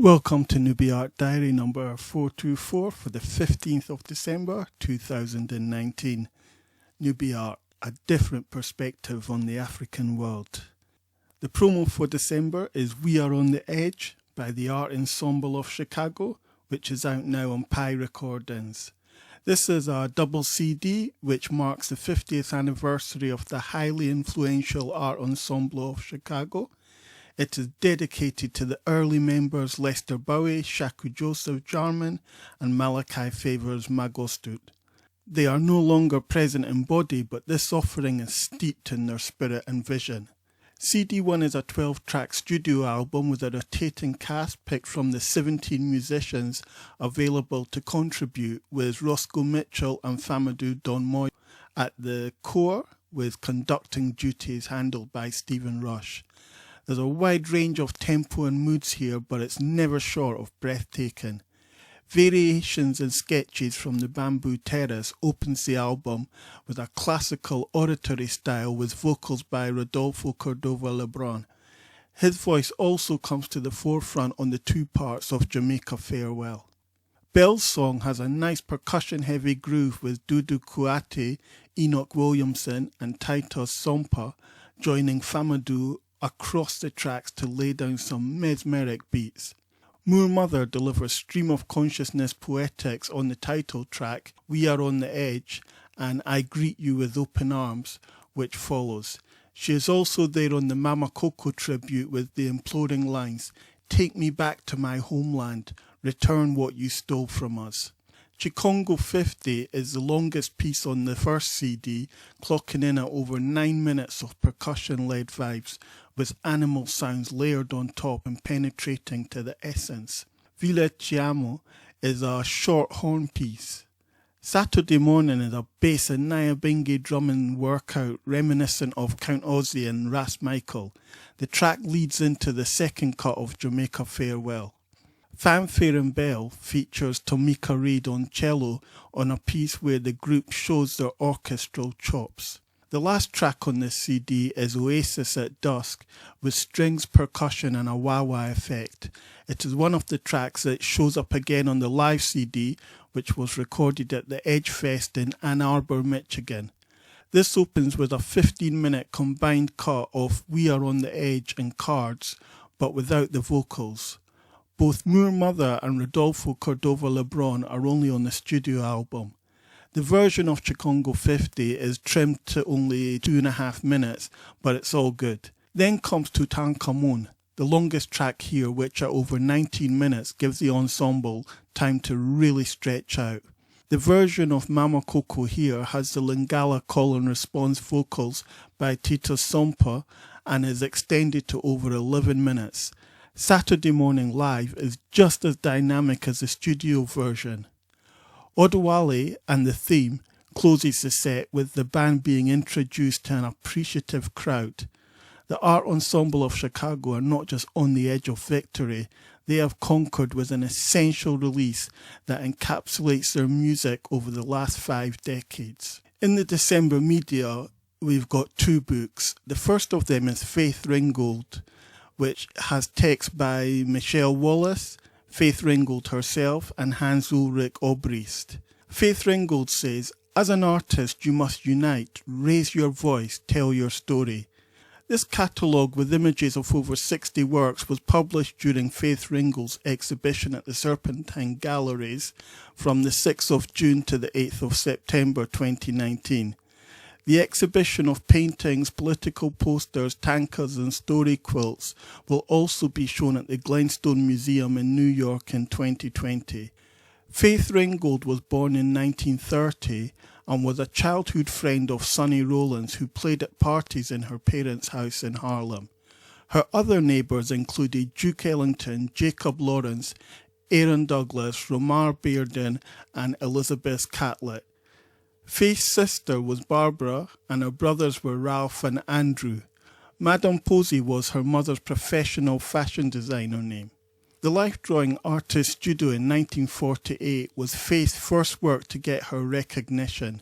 Welcome to Nubiart Diary number 424 for the 15th of December 2019. Nubiart, a different perspective on the African world. The promo for December is We Are on the Edge by the Art Ensemble of Chicago, which is out now on Pi Recordings. This is a double CD which marks the 50th anniversary of the highly influential Art Ensemble of Chicago. It is dedicated to the early members Lester Bowie, Shaku Joseph Jarman and Malachi Favors Magostut. They are no longer present in body, but this offering is steeped in their spirit and vision. CD1 is a 12-track studio album with a rotating cast picked from the 17 musicians available to contribute, with Roscoe Mitchell and Famadou Donmoy at the core, with conducting duties handled by Stephen Rush. There's a wide range of tempo and moods here, but it's never short of breathtaking. Variations and sketches from the Bamboo Terrace opens the album with a classical oratory style with vocals by Rodolfo Cordova-Lebrun. His voice also comes to the forefront on the two parts of Jamaica Farewell. Bell's song has a nice percussion-heavy groove with Dudu Kuate, Enoch Williamson and Titus Sompa joining Famadou across the tracks to lay down some mesmeric beats. Moor Mother delivers stream of consciousness poetics on the title track, We Are on the Edge, and I Greet You with Open Arms, which follows. She is also there on the Mama Coco tribute with the imploring lines, Take me back to my homeland, return what you stole from us. Chikongo 50 is the longest piece on the first CD, clocking in at over 9 minutes of percussion-led vibes, with animal sounds layered on top and penetrating to the essence. Villa Chiamo is a short horn piece. Saturday Morning is a bass and Nyabingi drumming workout reminiscent of Count Ozzy and Ras Michael. The track leads into the second cut of Jamaica Farewell. Fanfare and Bell features Tomika Reid on cello on a piece where the group shows their orchestral chops. The last track on this CD is Oasis at Dusk with strings, percussion and a wah-wah effect. It is one of the tracks that shows up again on the live CD, which was recorded at the Edge Fest in Ann Arbor, Michigan. This opens with a 15-minute combined cut of We Are on the Edge and Cards, but without the vocals. Both Moor Mother and Rodolfo Cordova-Lebrun are only on the studio album. The version of Chikongo 50 is trimmed to only 2.5 minutes, but it's all good. Then comes Tutankhamun, the longest track here, which at over 19 minutes gives the ensemble time to really stretch out. The version of Mama Coco here has the Lingala call and response vocals by Tito Sompa and is extended to over 11 minutes. Saturday Morning Live is just as dynamic as the studio version. Odewale and the Theme closes the set with the band being introduced to an appreciative crowd. The Art Ensemble of Chicago are not just on the edge of victory, they have conquered with an essential release that encapsulates their music over the last 5 decades. In the December media, we've got 2 books. The first of them is Faith Ringgold, which has text by Michele Wallace, Faith Ringgold herself and Hans Ulrich Obrist. Faith Ringgold says, as an artist you must unite, raise your voice, tell your story. This catalogue with images of over 60 works was published during Faith Ringgold's exhibition at the Serpentine Galleries from the 6th of June to the 8th of September 2019. The exhibition of paintings, political posters, tankas and story quilts will also be shown at the Glenstone Museum in New York in 2020. Faith Ringgold was born in 1930 and was a childhood friend of Sonny Rollins, who played at parties in her parents' house in Harlem. Her other neighbours included Duke Ellington, Jacob Lawrence, Aaron Douglas, Romar Bearden and Elizabeth Catlett. Faith's sister was Barbara and her brothers were Ralph and Andrew. Madame Posey was her mother's professional fashion designer name. The Life Drawing Artist Studio in 1948 was Faith's first work to get her recognition.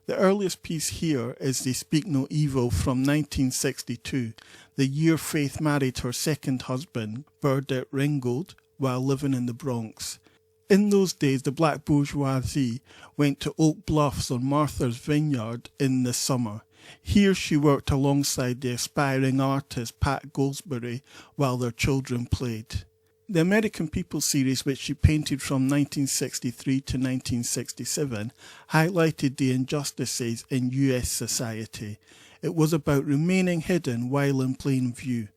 The earliest piece here is They Speak No Evil from 1962, the year Faith married her second husband, Burdett Ringgold, while living in the Bronx. In those days, the black bourgeoisie went to Oak Bluffs on Martha's Vineyard in the summer. Here she worked alongside the aspiring artist Pat Goldsberry while their children played. The American People series, which she painted from 1963 to 1967, highlighted the injustices in US society. It was about remaining hidden while in plain view.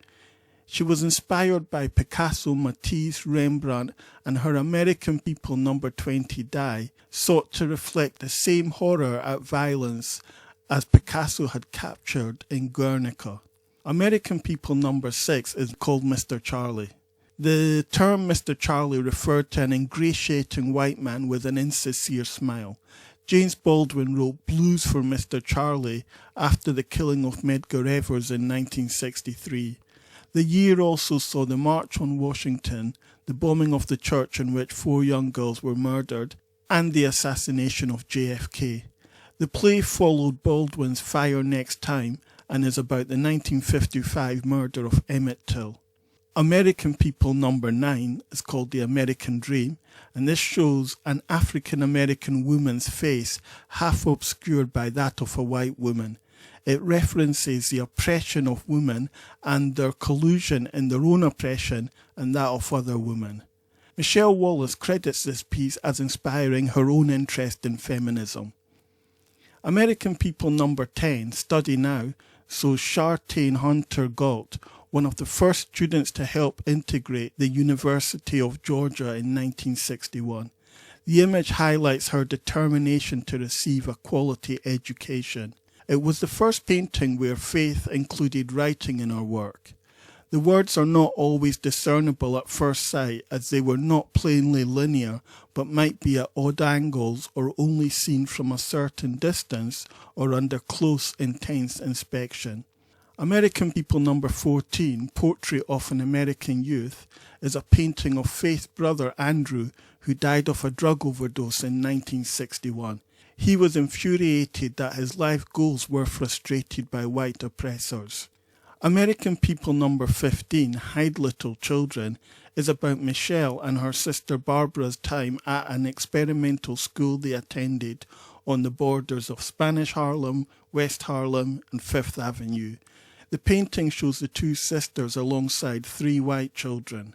She was inspired by Picasso, Matisse, Rembrandt, and her American People No.20 die sought to reflect the same horror at violence as Picasso had captured in Guernica. American People No.6 is called Mr. Charlie. The term Mr. Charlie referred to an ingratiating white man with an insincere smile. James Baldwin wrote Blues for Mr. Charlie after the killing of Medgar Evers in 1963. The year also saw the March on Washington, the bombing of the church in which 4 young girls were murdered, and the assassination of JFK. The play followed Baldwin's Fire Next Time and is about the 1955 murder of Emmett Till. American People No.9 is called The American Dream, and this shows an African American woman's face half obscured by that of a white woman. It references the oppression of women and their collusion in their own oppression and that of other women. Michele Wallace credits this piece as inspiring her own interest in feminism. American People No.10, Study Now, shows Shartane Hunter Galt, one of the first students to help integrate the University of Georgia in 1961. The image highlights her determination to receive a quality education. It was the first painting where faith included writing in her work. The words are not always discernible at first sight, as they were not plainly linear, but might be at odd angles or only seen from a certain distance or under close, intense inspection. American People No.14, Portrait of an American Youth, is a painting of Faith's brother Andrew, who died of a drug overdose in 1961. He was infuriated that his life goals were frustrated by white oppressors. American People No.15, Hide Little Children, is about Michele and her sister Barbara's time at an experimental school they attended on the borders of Spanish Harlem, West Harlem, and Fifth Avenue. The painting shows the 2 sisters alongside 3 white children.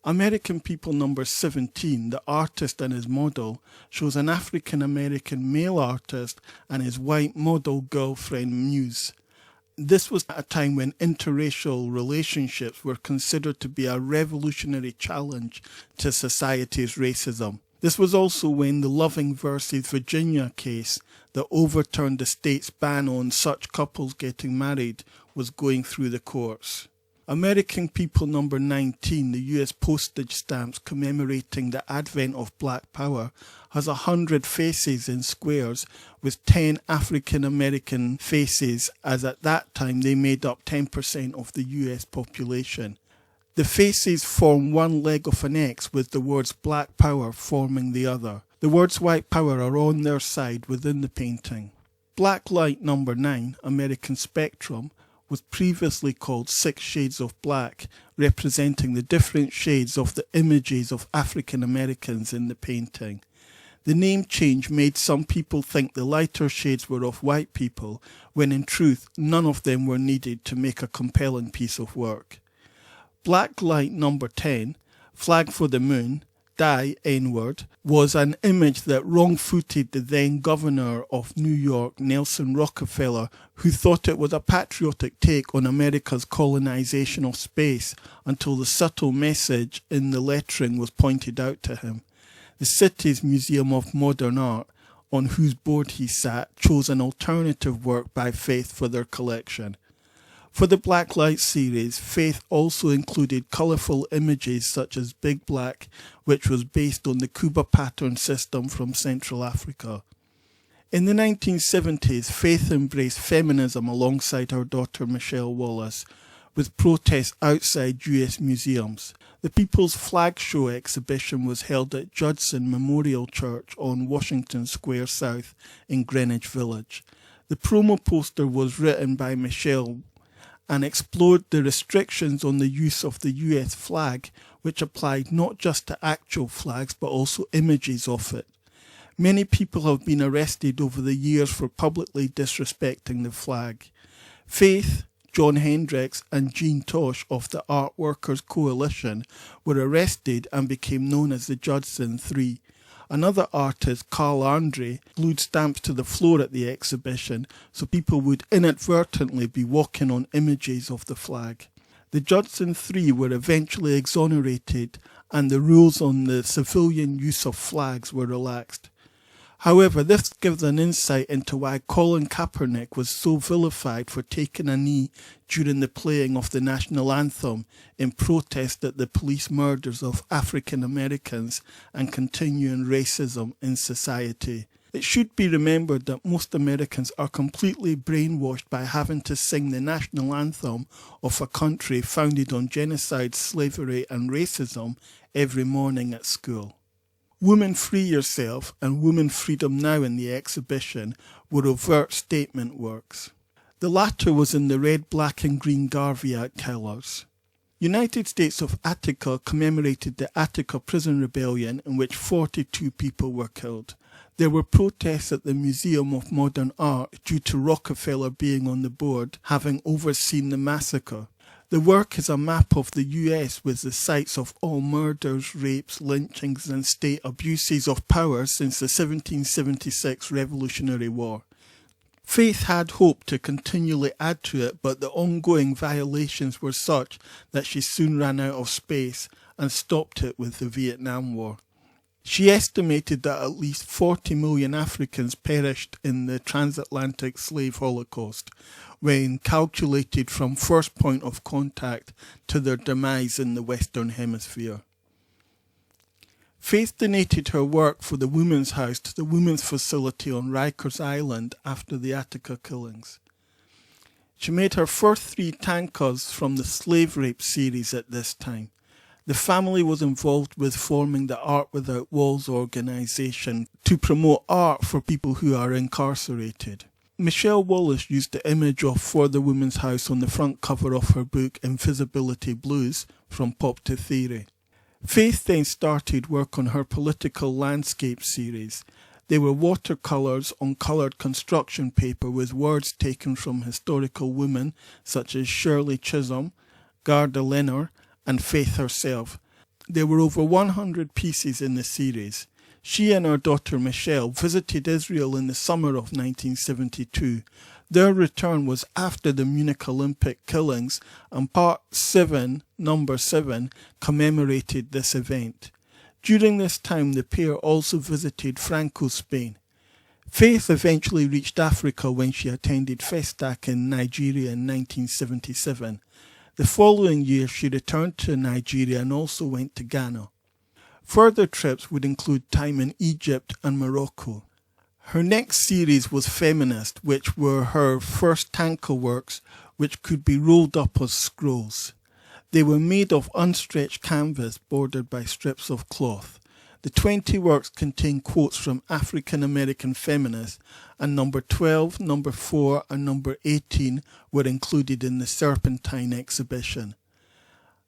American People No.17, The Artist and His Model, shows an African-American male artist and his white model girlfriend Muse. This was at a time when interracial relationships were considered to be a revolutionary challenge to society's racism. This was also when the Loving versus Virginia case that overturned the state's ban on such couples getting married was going through the courts. American People No.19, the US postage stamps commemorating the advent of Black Power, has 100 faces in squares with 10 African American faces, as at that time they made up 10% of the US population. The faces form one leg of an X with the words Black Power forming the other. The words White Power are on their side within the painting. Black Light No.9, American Spectrum, was previously called 6 Shades of Black, representing the different shades of the images of African Americans in the painting. The name change made some people think the lighter shades were of white people, when in truth none of them were needed to make a compelling piece of work. Black Light No.10, Flag for the Moon, Die N-word, was an image that wrong-footed the then governor of New York, Nelson Rockefeller, who thought it was a patriotic take on America's colonization of space until the subtle message in the lettering was pointed out to him. The city's Museum of Modern Art, on whose board he sat, chose an alternative work by Faith for their collection. For the Black Light series, Faith also included colourful images such as Big Black, which was based on the Kuba pattern system from Central Africa. In the 1970s, Faith embraced feminism alongside her daughter Michele Wallace, with protests outside US museums. The People's Flag Show exhibition was held at Judson Memorial Church on Washington Square South in Greenwich Village. The promo poster was written by Michele and explored the restrictions on the use of the US flag, which applied not just to actual flags but also images of it. Many people have been arrested over the years for publicly disrespecting the flag. Faith, John Hendricks and Jean Tosh of the Art Workers Coalition were arrested and became known as the Judson Three. Another artist, Carl Andre, glued stamps to the floor at the exhibition so people would inadvertently be walking on images of the flag. The Judson Three were eventually exonerated and the rules on the civilian use of flags were relaxed. However, this gives an insight into why Colin Kaepernick was so vilified for taking a knee during the playing of the national anthem in protest at the police murders of African Americans and continuing racism in society. It should be remembered that most Americans are completely brainwashed by having to sing the national anthem of a country founded on genocide, slavery and racism every morning at school. Women Free Yourself and Women Freedom Now in the exhibition were overt statement works. The latter was in the red, black and green Garviat colours. United States of Attica commemorated the Attica Prison Rebellion in which 42 people were killed. There were protests at the Museum of Modern Art due to Rockefeller being on the board, having overseen the massacre. The work is a map of the US with the sites of all murders, rapes, lynchings and state abuses of power since the 1776 Revolutionary War. Faith had hoped to continually add to it, but the ongoing violations were such that she soon ran out of space and stopped it with the Vietnam War. She estimated that at least 40 million Africans perished in the transatlantic slave holocaust, when calculated from first point of contact to their demise in the Western Hemisphere. Faith donated her work for the Women's House to the Women's Facility on Rikers Island after the Attica killings. She made her first 3 tankas from the slave rape series at this time. The family was involved with forming the Art Without Walls organisation to promote art for people who are incarcerated. Michele Wallace used the image of For the Women's House on the front cover of her book Invisibility Blues, From Pop to Theory. Faith then started work on her political landscape series. They were watercolours on coloured construction paper with words taken from historical women such as Shirley Chisholm, Garda Leonard and Faith herself. There were over 100 pieces in the series. She and her daughter Michele visited Israel in the summer of 1972. Their return was after the Munich Olympic killings, and Part 7, Number 7, commemorated this event. During this time, the pair also visited Franco, Spain. Faith eventually reached Africa when she attended Festac in Nigeria in 1977. The following year, she returned to Nigeria and also went to Ghana. Further trips would include time in Egypt and Morocco. Her next series was Feminist, which were her first tanka works, which could be rolled up as scrolls. They were made of unstretched canvas bordered by strips of cloth. The 20 works contain quotes from African American feminists, and number 12, number 4 and number 18 were included in the Serpentine exhibition.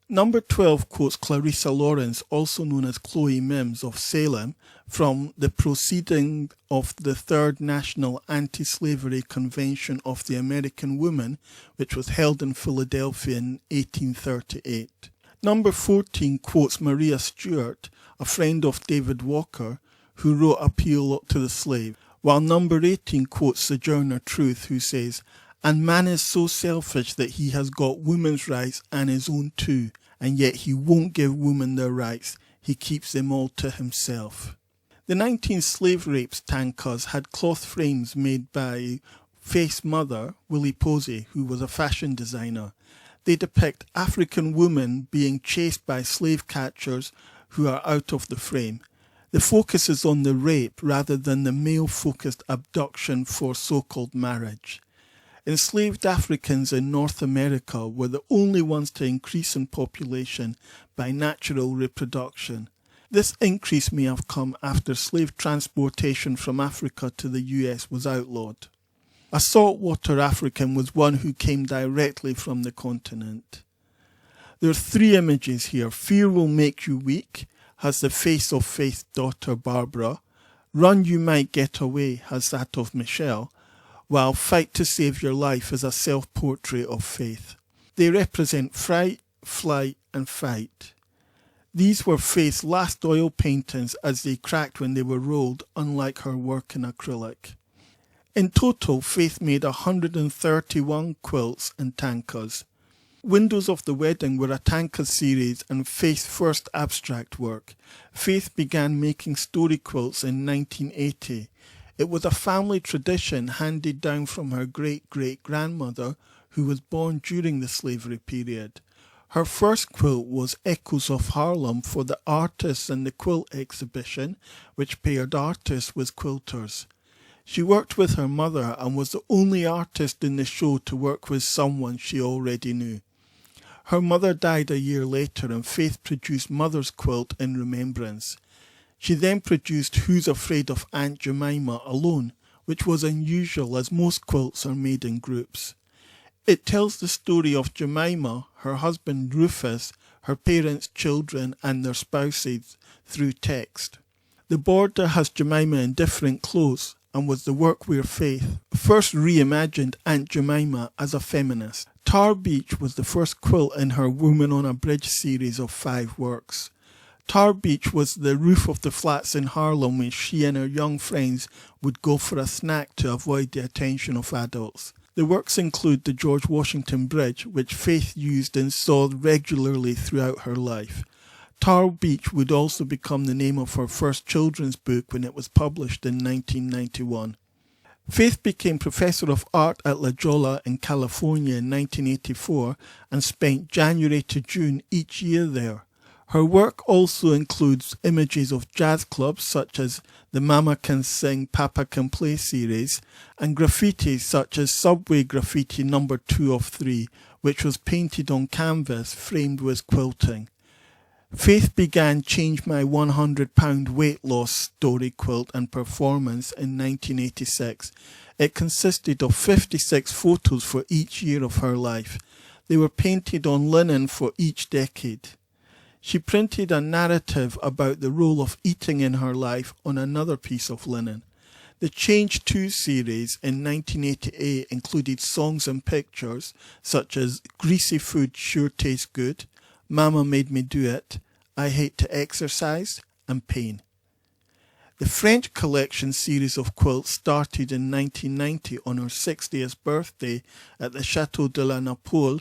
Number 12 quotes Clarissa Lawrence, also known as Chloe Mims of Salem, from the Proceeding of the Third National Anti-Slavery Convention of the American Woman, which was held in Philadelphia in 1838. Number 14 quotes Maria Stuart, a friend of David Walker, who wrote Appeal to the Slave, while number 18 quotes Sojourner Truth, who says, "And man is so selfish that he has got women's rights and his own too, and yet he won't give women their rights, he keeps them all to himself." The 19 slave rapes tankas had cloth frames made by Faith's mother, Willie Posey, who was a fashion designer. They depict African women being chased by slave catchers who are out of the frame. The focus is on the rape rather than the male-focused abduction for so-called marriage. Enslaved Africans in North America were the only ones to increase in population by natural reproduction. This increase may have come after slave transportation from Africa to the US was outlawed. A saltwater African was one who came directly from the continent. There are 3 images here. Fear Will Make You Weak has the face of Faith's daughter Barbara. Run You Might Get Away has that of Michele, while Fight to Save Your Life is a self-portrait of Faith. They represent fright, flight and fight. These were Faith's last oil paintings as they cracked when they were rolled, unlike her work in acrylic. In total, Faith made 131 quilts and tankas. Windows of the Wedding were a tanka series and Faith's first abstract work. Faith began making story quilts in 1980. It was a family tradition handed down from her great-great-grandmother, who was born during the slavery period. Her first quilt was Echoes of Harlem for the Artists and the Quilt exhibition, which paired artists with quilters. She worked with her mother and was the only artist in the show to work with someone she already knew. Her mother died a year later and Faith produced Mother's Quilt in remembrance. She then produced Who's Afraid of Aunt Jemima alone, which was unusual as most quilts are made in groups. It tells the story of Jemima, her husband Rufus, her parents' children and their spouses through text. The border has Jemima in different clothes and was the work where Faith first reimagined Aunt Jemima as a feminist. Tar Beach was the first quilt in her Woman on a Bridge series of 5 works. Tar Beach was the roof of the flats in Harlem where she and her young friends would go for a snack to avoid the attention of adults. The works include the George Washington Bridge, which Faith used and saw regularly throughout her life. Tar Beach would also become the name of her first children's book when it was published in 1991. Faith became Professor of Art at La Jolla in California in 1984 and spent January to June each year there. Her work also includes images of jazz clubs such as the Mama Can Sing, Papa Can Play series and graffiti such as Subway Graffiti No. 2 of 3, which was painted on canvas framed with quilting. Faith began Change My 100-Pound Weight Loss story quilt and performance in 1986. It consisted of 56 photos for each year of her life. They were painted on linen for each decade. She printed a narrative about the role of eating in her life on another piece of linen. The Change 2 series in 1988 included songs and pictures such as Greasy Food Sure Tastes Good, Mama Made Me Do It, I Hate to Exercise, and Pain. The French collection series of quilts started in 1990 on her 60th birthday at the Château de la Napoule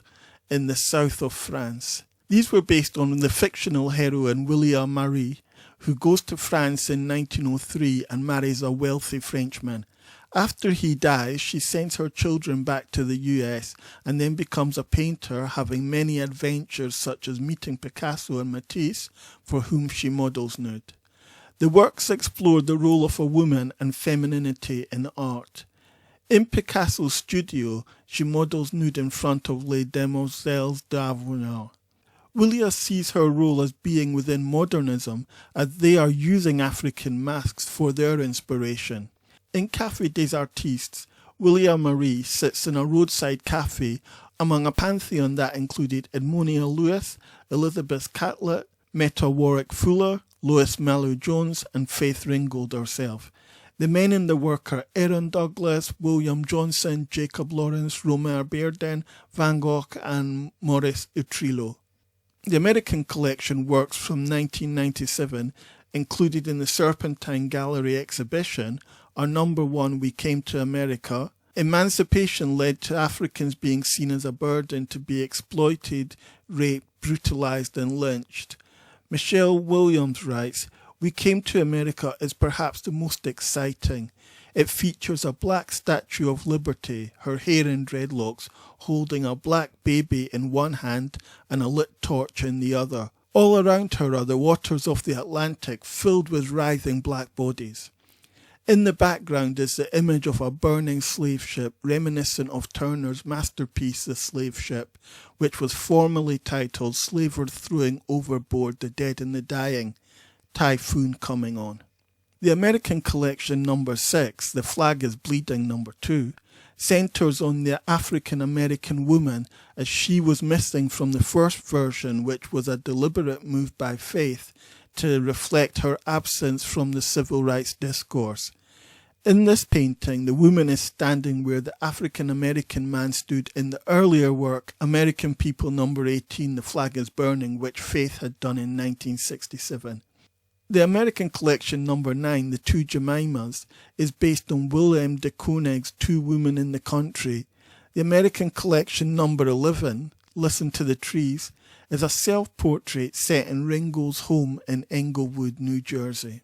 in the south of France. These were based on the fictional heroine William Marie, who goes to France in 1903 and marries a wealthy Frenchman. After he dies, she sends her children back to the US and then becomes a painter, having many adventures such as meeting Picasso and Matisse, for whom she models nude. The works explore the role of a woman and femininity in art. In Picasso's studio, she models nude in front of Les Demoiselles d'Avignon. Willia sees her role as being within modernism, as they are using African masks for their inspiration. In Café des Artistes, William Marie sits in a roadside cafe among a pantheon that included Edmonia Lewis, Elizabeth Catlett, Meta Warwick Fuller, Lois Mallow-Jones and Faith Ringgold herself. The men in the work are Aaron Douglas, William Johnson, Jacob Lawrence, Romer Bearden, Van Gogh and Maurice Utrillo. The American collection works from 1997, included in the Serpentine Gallery exhibition, are number 1, We Came to America. Emancipation led to Africans being seen as a burden to be exploited, raped, brutalized and lynched. Michele Williams writes, We Came to America is perhaps the most exciting. It features a black statue of Liberty, her hair in dreadlocks, holding a black baby in one hand and a lit torch in the other. All around her are the waters of the Atlantic filled with writhing black bodies. In the background is the image of a burning slave ship reminiscent of Turner's masterpiece The Slave Ship, which was formerly titled Slavers Throwing Overboard the Dead and the Dying, Typhoon Coming On. The American collection number 6, The Flag is Bleeding number 2, centres on the African American woman, as she was missing from the first version, which was a deliberate move by Faith to reflect her absence from the civil rights discourse. In this painting, the woman is standing where the African American man stood in the earlier work, American People No. 18, The Flag is Burning, which Faith had done in 1967. The American collection No. 9, The Two Jemimas, is based on Willem de Kooning's Two Women in the Country. The American collection No. 11, Listen to the Trees, is a self-portrait set in Ringgold's home in Englewood, New Jersey.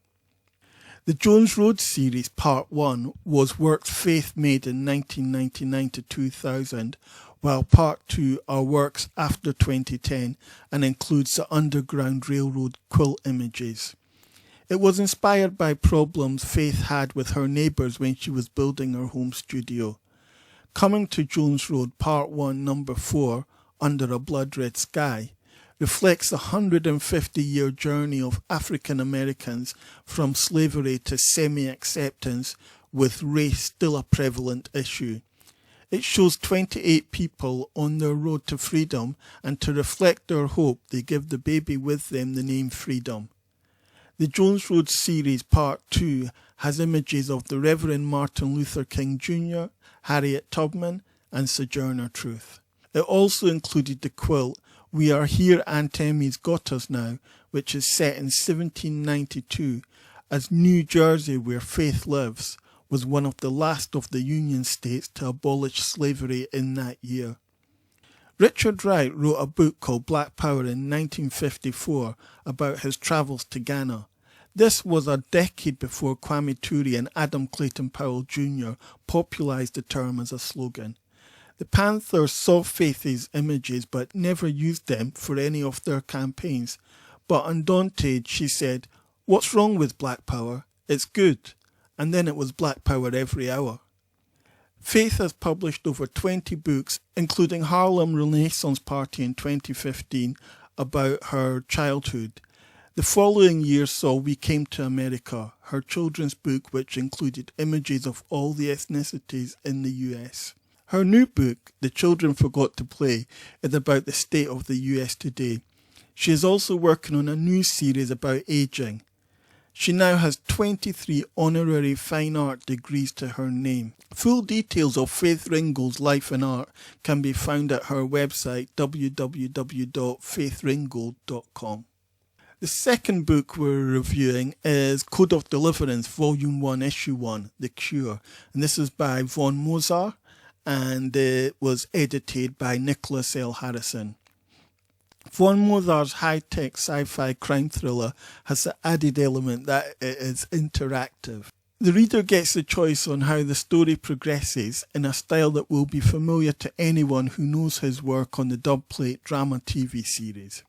The Jones Road series, Part 1, was works Faith made in 1999 to 2000, while Part 2 are works after 2010 and includes the Underground Railroad quilt images. It was inspired by problems Faith had with her neighbours when she was building her home studio. Coming to Jones Road, Part 1, No. 4, Under a Blood Red Sky, reflects the 150-year journey of African Americans from slavery to semi-acceptance, with race still a prevalent issue. It shows 28 people on their road to freedom, and to reflect their hope, they give the baby with them the name Freedom. The Jones Road series Part 2 has images of the Reverend Martin Luther King Jr., Harriet Tubman, and Sojourner Truth. It also included the quilt We Are Here, Aunt Emmy's Got Us Now, which is set in 1792, as New Jersey, where Faith lives, was one of the last of the Union states to abolish slavery in that year. Richard Wright wrote a book called Black Power in 1954 about his travels to Ghana. This was a decade before Kwame Ture and Adam Clayton Powell Jr. popularised the term as a slogan. The Panthers saw Faith's images but never used them for any of their campaigns. But undaunted, she said, "What's wrong with Black Power? It's good." And then it was Black Power every hour. Faith has published over 20 books, including Harlem Renaissance Party in 2015, about her childhood. The following year saw We Came to America, her children's book which included images of all the ethnicities in the US. Her new book, The Children Forgot to Play, is about the state of the US today. She is also working on a new series about ageing. She now has 23 honorary fine art degrees to her name. Full details of Faith Ringgold's life and art can be found at her website www.faithringgold.com. The second book we're reviewing is Code of Deliverance, Volume 1, Issue 1, The Cure. And this is by von Mozar, and it was edited by Nicholas L. Harrison. Von Mozar's high-tech sci-fi crime thriller has the added element that it is interactive. The reader gets the choice on how the story progresses in a style that will be familiar to anyone who knows his work on the dubplate drama TV series.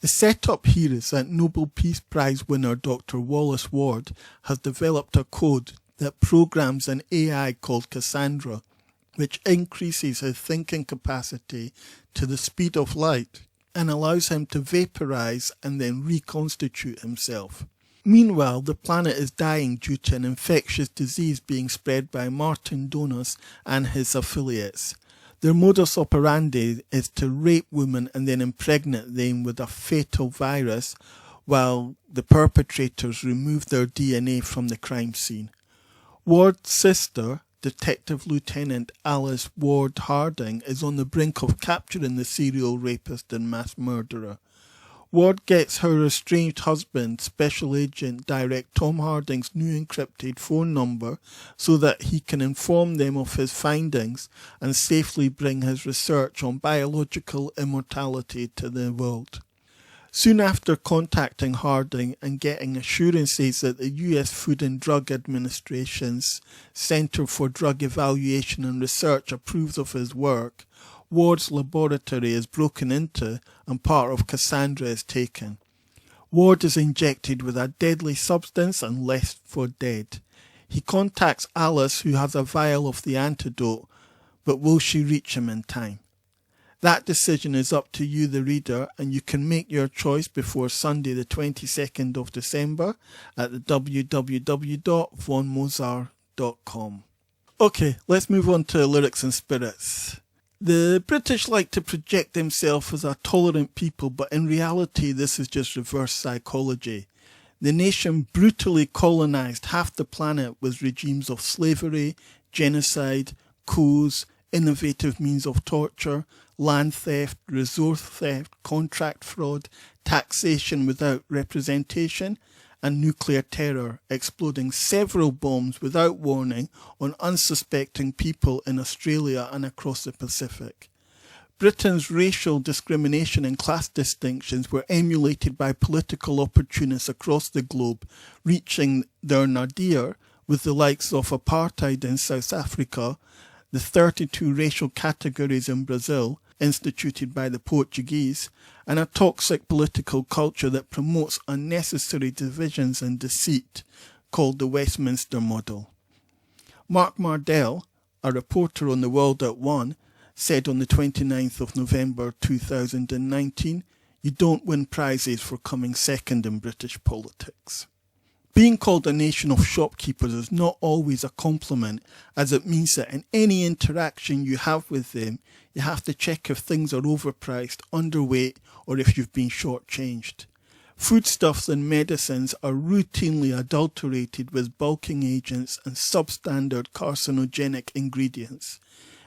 The setup here is that Nobel Peace Prize winner Dr. Wallace Ward has developed a code that programs an AI called Cassandra, which increases his thinking capacity to the speed of light and allows him to vaporize and then reconstitute himself. Meanwhile, the planet is dying due to an infectious disease being spread by Martin Donis and his affiliates. Their modus operandi is to rape women and then impregnate them with a fatal virus, while the perpetrators remove their DNA from the crime scene. Ward's sister, Detective Lieutenant Alice Ward Harding, is on the brink of capturing the serial rapist and mass murderer. Ward gets her estranged husband, Special Agent Direct Tom Harding's new encrypted phone number so that he can inform them of his findings and safely bring his research on biological immortality to the world. Soon after contacting Harding and getting assurances that the US Food and Drug Administration's Center for Drug Evaluation and Research approves of his work, Ward's laboratory is broken into and part of Cassandra is taken. Ward is injected with a deadly substance and left for dead. He contacts Alice, who has a vial of the antidote, but will she reach him in time? That decision is up to you, the reader, and you can make your choice before Sunday the 22nd of December at the www.vonmozar.com. Okay, let's move on to lyrics and spirits. The British like to project themselves as a tolerant people, but in reality this is just reverse psychology. The nation brutally colonised half the planet with regimes of slavery, genocide, coups, innovative means of torture, land theft, resource theft, contract fraud, taxation without representation, and nuclear terror, exploding several bombs without warning on unsuspecting people in Australia and across the Pacific. Britain's racial discrimination and class distinctions were emulated by political opportunists across the globe, reaching their nadir with the likes of apartheid in South Africa, the 32 racial categories in Brazil, instituted by the Portuguese, and a toxic political culture that promotes unnecessary divisions and deceit, called the Westminster model. Mark Mardell, a reporter on The World at One, said on the 29th of November 2019, "You don't win prizes for coming second in British politics." Being called a nation of shopkeepers is not always a compliment, as it means that in any interaction you have with them, you have to check if things are overpriced, underweight, or if you've been shortchanged. Foodstuffs and medicines are routinely adulterated with bulking agents and substandard carcinogenic ingredients.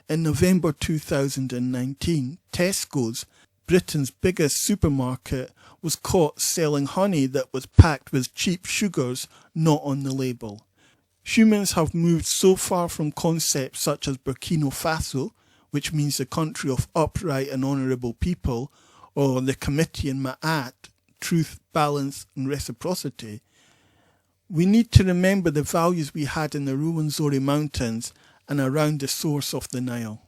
In November 2019, Tesco's, Britain's biggest supermarket, was caught selling honey that was packed with cheap sugars not on the label. Humans have moved so far from concepts such as Burkina Faso, which means the country of upright and honourable people, or the committee in Ma'at, truth, balance and reciprocity. We need to remember the values we had in the Ruwenzori Mountains and around the source of the Nile.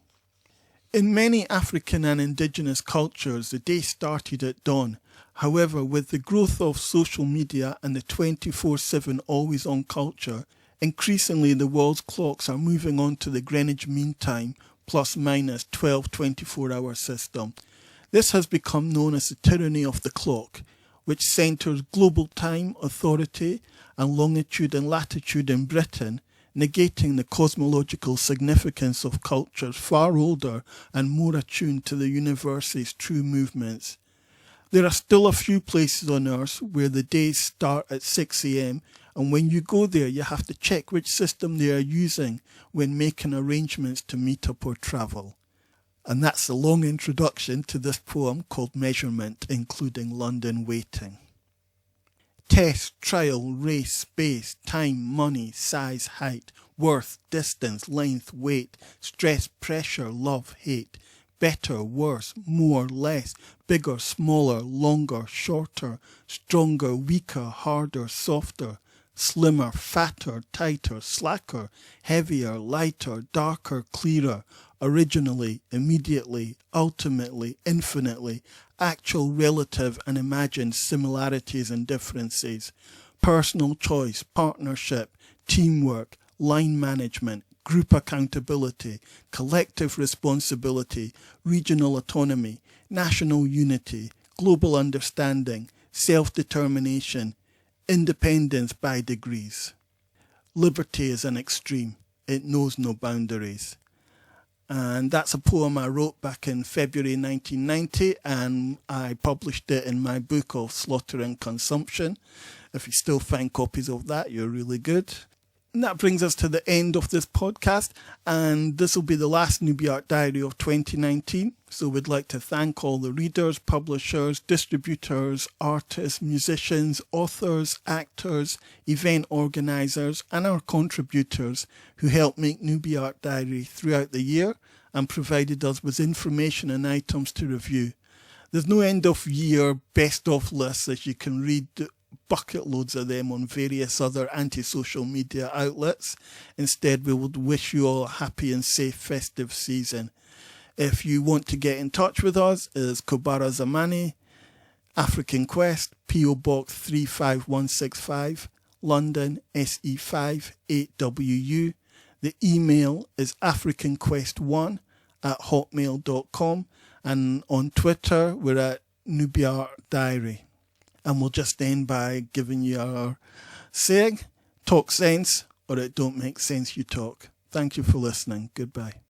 In many African and indigenous cultures, the day started at dawn. However, with the growth of social media and the 24/7 always-on culture, increasingly the world's clocks are moving on to the Greenwich Mean Time plus minus 12 24-hour system. This has become known as the tyranny of the clock, which centres global time, authority and longitude and latitude in Britain, negating the cosmological significance of cultures far older and more attuned to the universe's true movements. There are still a few places on Earth where the days start at 6 a.m. and when you go there you have to check which system they are using when making arrangements to meet up or travel. And that's a long introduction to this poem called Measurement, including London Waiting. Test, trial, race, space, time, money, size, height, worth, distance, length, weight, stress, pressure, love, hate, better, worse, more, less, bigger, smaller, longer, shorter, stronger, weaker, harder, softer, slimmer, fatter, tighter, slacker, heavier, lighter, darker, clearer, originally, immediately, ultimately, infinitely, actual, relative and imagined similarities and differences, personal choice, partnership, teamwork, line management, group accountability, collective responsibility, regional autonomy, national unity, global understanding, self-determination, independence by degrees. Liberty is an extreme. It knows no boundaries. And that's a poem I wrote back in February 1990, and I published it in my book of Slaughter and Consumption. If you still find copies of that, you're really good. And that brings us to the end of this podcast, and this will be the last Nubiart Diary of 2019. So we'd like to thank all the readers, publishers, distributors, artists, musicians, authors, actors, event organisers and our contributors who helped make Nubiart Diary throughout the year and provided us with information and items to review. There's no end of year best of lists, as you can read bucket loads of them on various other anti-social media outlets. Instead, we would wish you all a happy and safe festive season. If you want to get in touch with us, is Kobara Zamani, African Quest, PO Box 35165, London SE5 8WU. The email is africanquest1@hotmail.com, and on Twitter we're at Nubiart Diary. And we'll just end by giving you our saying, talk sense or it don't make sense you talk. Thank you for listening. Goodbye.